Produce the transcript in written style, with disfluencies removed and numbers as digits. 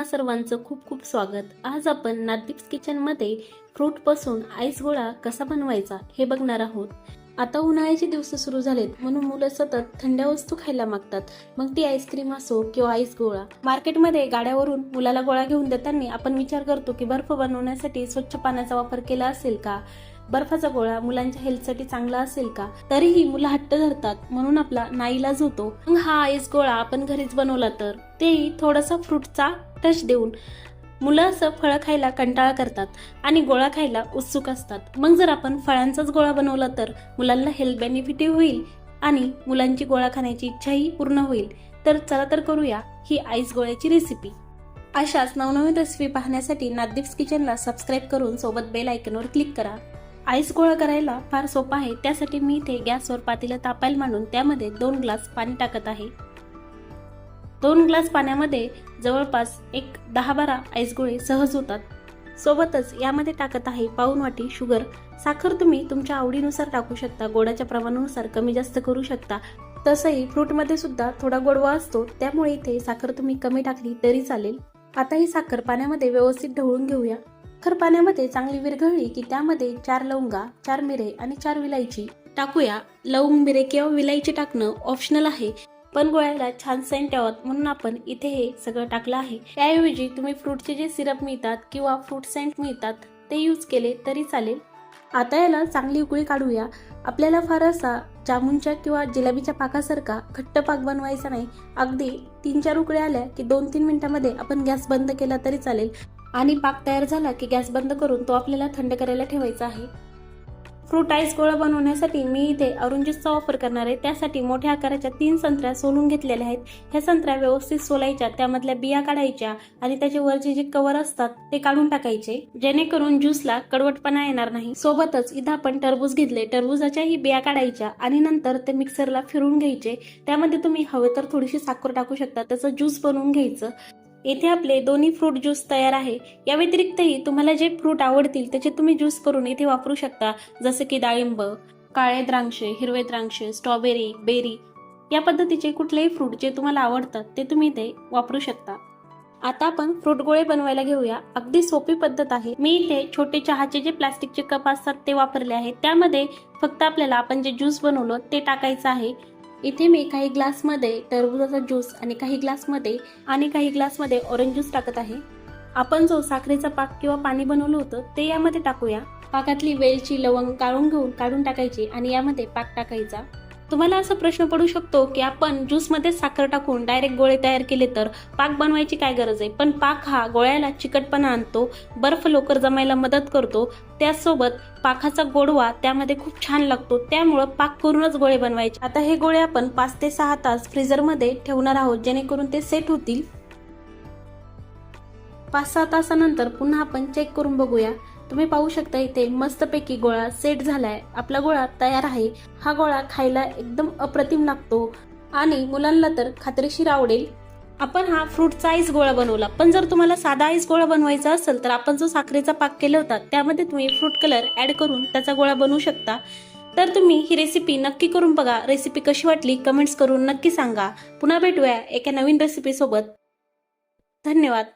सर्वांचं खूप खूप स्वागत। आज आपण नादीप्स किचन मध्ये फ्रूट पासून आईस गोळा कसा बनवायचा हे बघणार आहोत। आता उन्हाळ्याचे दिवस सुरू झालेत म्हणून मुलं सतत थंड वस्तू खायला मागतात, मग ती आईस्क्रीम असो किंवा आईस गोळा। मार्केटमध्ये गाड्यावरून मुलाला गोळा घेऊन देताना आपण विचार करतो की बर्फ बनवण्यासाठी स्वच्छ पाण्याचा वापर केला असेल का, बर्फाचा गोळा मुलांच्या हेल्थसाठी चांगला असेल का। तरीही मुलं हट्ट धरतात म्हणून आपला नाईलाज होतो। मग हा आईस गोळा आपण घरीच बनवला तर तेही थोडासा फ्रूटचा टच देऊन। मुलं असं फळं खायला कंटाळा करतात आणि गोळा खायला उत्सुक असतात, मग जर आपण फळांचाच गोळा बनवला तर मुलांना हेल्थ बेनिफिट होईल आणि मुलांची गोळा खाण्याची इच्छाही पूर्ण होईल। तर चला तर करूया ही आईस गोळ्याची रेसिपी। अशाच नवनवीन रेसिपी पाहण्यासाठी नादीप्स किचनला सबस्क्राईब करून सोबत बेल आयकॉनवर क्लिक करा। आईस गोळा करायला फार सोपा आहे। त्यासाठी मी इथे गॅसवर पातेलं तापायला मांडून त्यामध्ये 2 ग्लास पाणी टाकत आहे। 2 ग्लास पाण्यामध्ये जवळपास 10-12 आईस गोळे सहज होतात। सोबतच यामध्ये टाकत आहे पाऊण वाटी शुगर। साखर तुम्ही तुमच्या आवडीनुसार टाकू शकता, गोडाच्या प्रमाणानुसार कमी जास्त करू शकता। तसंही फ्रूट मध्ये सुद्धा थोडा गोडवा असतो, त्यामुळे इथे साखर तुम्ही कमी टाकली तरी चालेल। आता ही साखर पाण्यामध्ये व्यवस्थित ढवळून घेऊया। साखर पाण्यामध्ये चांगली विरघळली की त्यामध्ये 4 लवंगा, 4 मिरे आणि 4 विलायची टाकूया। लवंग, मिरे किंवा विलायची टाकणं ऑप्शनल आहे, पण गोळ्याला छान सेंट यावं म्हणून आपण इथे हे सगळं टाकलं आहे। त्याऐवजी तुम्ही फ्रूटचे जे सिरप मिळतात किंवा फ्रूट सेंट मिळतात ते यूज केले तरी चालेल। आता याला चांगली उकळी काढूया। आपल्याला फार असा जामुनच्या किंवा जिलेबीच्या पाकासारखा घट्ट पाक बनवायचा नाही। अगदी 3-4 उकळ्या आल्या की 2-3 मिनिटांमध्ये आपण गॅस बंद केला तरी चालेल आणि पाक तयार झाला की गॅस बंद करून तो आपल्याला थंड करायला ठेवायचा आहे। फ्रूट आईस गोळा बनवण्यासाठी मी इथे ऑरेंज ज्यूसचा वापर करणार आहे। त्यासाठी मोठ्या आकाराच्या 3 संत्र्या सोलून घेतलेल्या आहेत। ह्या संत्र्या व्यवस्थित सोलायच्या, त्यामधल्या बिया काढायच्या आणि त्याच्या वरचे जे कव्हर असतात ते काढून टाकायचे, जेणेकरून ज्यूसला कडवटपणा येणार नाही। सोबतच इथं आपण टरबूज घेतले, टरबूजाच्याही बिया काढायच्या आणि नंतर ते मिक्सरला फिरवून घ्यायचे। त्यामध्ये तुम्ही हवे तर थोडीशी साखर टाकू शकता, त्याचं ज्यूस बनवून घ्यायचं। इथे आपले दोन्ही फ्रूट ज्यूस तयार आहे। या व्यतिरिक्तही तुम्हाला जे फ्रूट आवडतील त्याचे तुम्ही ज्यूस करून इथे वापरू शकता, जसे की डाळिंब, काळे द्राक्षे, हिरवे द्राक्षे, स्ट्रॉबेरी, बेरी, या पद्धतीचे कुठलेही फ्रूट जे तुम्हाला आवडतात ते तुम्ही इथे वापरू शकता। आता आपण फ्रूट गोळे बनवायला घेऊया। अगदी सोपी पद्धत आहे। मी इथे छोटे चहाचे जे प्लास्टिकचे कप असतात ते वापरले आहेत। त्यामध्ये फक्त आपल्याला आपण जे ज्यूस बनवलं ते टाकायचं आहे। इथे मी काही ग्लासमध्ये टरबूजाचा ज्यूस आणि काही ग्लासमध्ये ऑरेंज ज्यूस टाकत आहे। आपण जो साखरेचा पाक किंवा पाणी बनवलं होतं ते यामध्ये टाकूया। पाकातली वेलची, लवंग काढून टाकायची आणि यामध्ये पाक टाकायचा। तुम्हाला असा प्रश्न पडू शकतो की आपण ज्यूस मध्ये साखर टाकून डायरेक्ट गोळे तयार केले तर पाक बनवायची काय गरज आहे। पण पाक हा गोळ्याला चिकटपणा आणतो, बर्फ लवकर जमायला मदत करतो, त्याचसोबत पाकाचा गोडवा त्यामध्ये खूप छान लागतो। त्यामुळे पाक करूनच गोळे बनवायचे। आता हे गोळे आपण 5 ते 6 तास फ्रीजर मध्ये ठेवणार आहोत, जेणेकरून ते सेट होतील। 5-6 तासानंतर पुन्हा आपण चेक करून बघूया। तुम्ही पाहू शकता इथे मस्तपैकी गोळा सेट झालाय, आपला गोळा तयार आहे। हा गोळा खायला एकदम अप्रतिम लागतो आणि मुलांना तर खात्रीशीर आवडेल। आपण हा फ्रूटचा आईस गोळा बनवला, पण जर तुम्हाला साधा आईस गोळा बनवायचा असेल तर आपण जो साखरेचा पाक केला होता त्यामध्ये तुम्ही फ्रूट कलर ऍड करून त्याचा गोळा बनवू शकता। तर तुम्ही ही रेसिपी नक्की करून बघा। रेसिपी कशी वाटली कमेंट्स करून नक्की सांगा। पुन्हा भेटूया एका नवीन रेसिपी सोबत। धन्यवाद।